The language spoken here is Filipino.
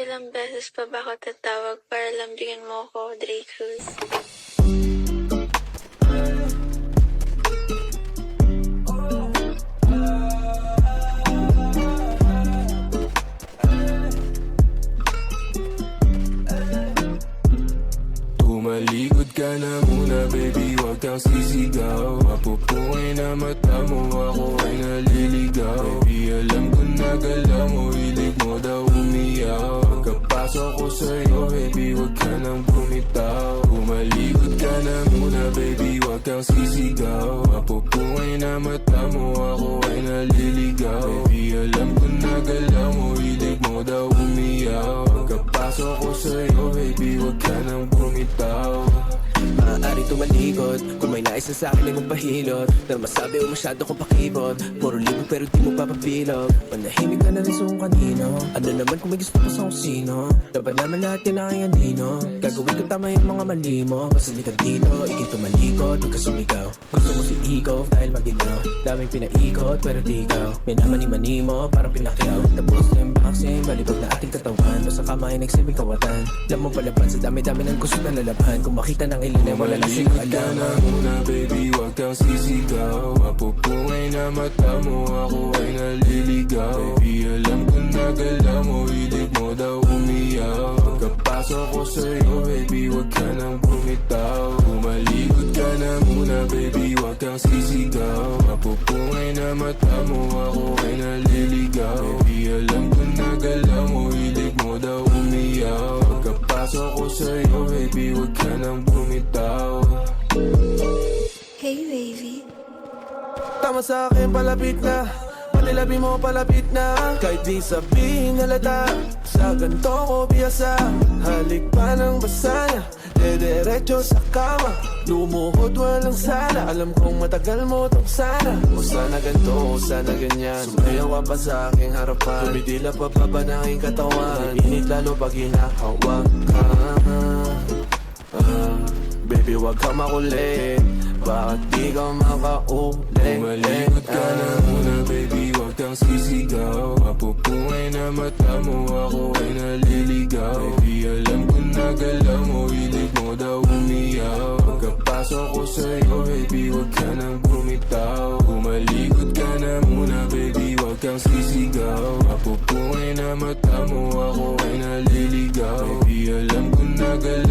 Ilang beses pa ba ako tatawag para lambingin mo ako, Dre Cruz? Tumalikod ka na muna baby, wag kang sisigaw. Mapupungay na mata mo, ako ay naliligaw. Baby, alam ko na galaw mo, hilig mo daw umiyaw. Pagkapasok ko sa'yo baby, wag ka nang bumitaw. Tumalikod ka na muna baby, wag kang sisigaw. Mapupungay na mata mo, ako ay naliligaw. Baby, alam ko na galaw mo, hilig mo daw umiyaw. Pagkapasok ko sa'yo baby, wag ka nang bumitaw. Maaari tumalikod kung may nais na sa'kin ay magpahilot. Na masabi o masyado kong pakibot. Puro libo pero di mo papapilog. Manahimik ka na rin sa kung kanino. Ano naman kung may gusto pa sa kung sino. Dapat naman lahat yun ang iyanino. Gagawin ko tama yung mga mali mo. Basta di ka dito, ikay tumalikod. Huwag ka sumigaw. Gusto mo si Ikaw dahil maginaw. Daming pinaikot pero di ikaw. May namani-mani mo parang pinakyaw. Tapos na yung boxing, balibag na ating katawan. Basta kamay nagsibing kawatan. Alam mo palaban sa dami-dami ng gusto na lalaban. Kung makita ng ilan ay wala na silang Tumalikod ka na muna baby, wag kang sisigaw. Mapupungay na mata mo, ako ay naliligaw. Baby, alam ko na galaw mo, hilig mo daw umiyaw. Pagkapasok ko sa'yo baby, wag ka nang bumitaw. Tumalikod ka na muna baby, wag kang sisigaw. Mapupungay na mata mo, ako ay naliligaw. Baby, alam ko na galaw mo, hilig mo daw umiyaw. Pagkapasok ko sa'yo baby, wag ka nang bumitaw. Hey, baby. Tama sa akin, palapit na. Panilabi mo, palapit na. Kahit di sabihin halata, sa ganito ko biyasa. Halik pa ng basa niya, dediretso sa kama. Lumuhod walang sana, alam kong matagal mo tong sana. O sana ganito, o sana ganyan. Sumayaw ka pa sa aking harapan. Tumidila pa pa ba ng aking katawan. Init lalo pag hinahawak ka. Baby, wag ka makulit. Bakit di ka makaulit? Tumalikod ka na muna baby, wag kang sisigaw. Mapupungay na mata mo, ako ay naliligaw. Baby, alam ko na galaw mo, hilig mo daw umiyaw. Pagkapasok ko sa'yo baby, wag ka nang bumitaw. Tumalikod ka na muna baby, wag kang sisigaw. Mapupungay na mata mo, ako ay naliligaw. Baby, alam ko na galaw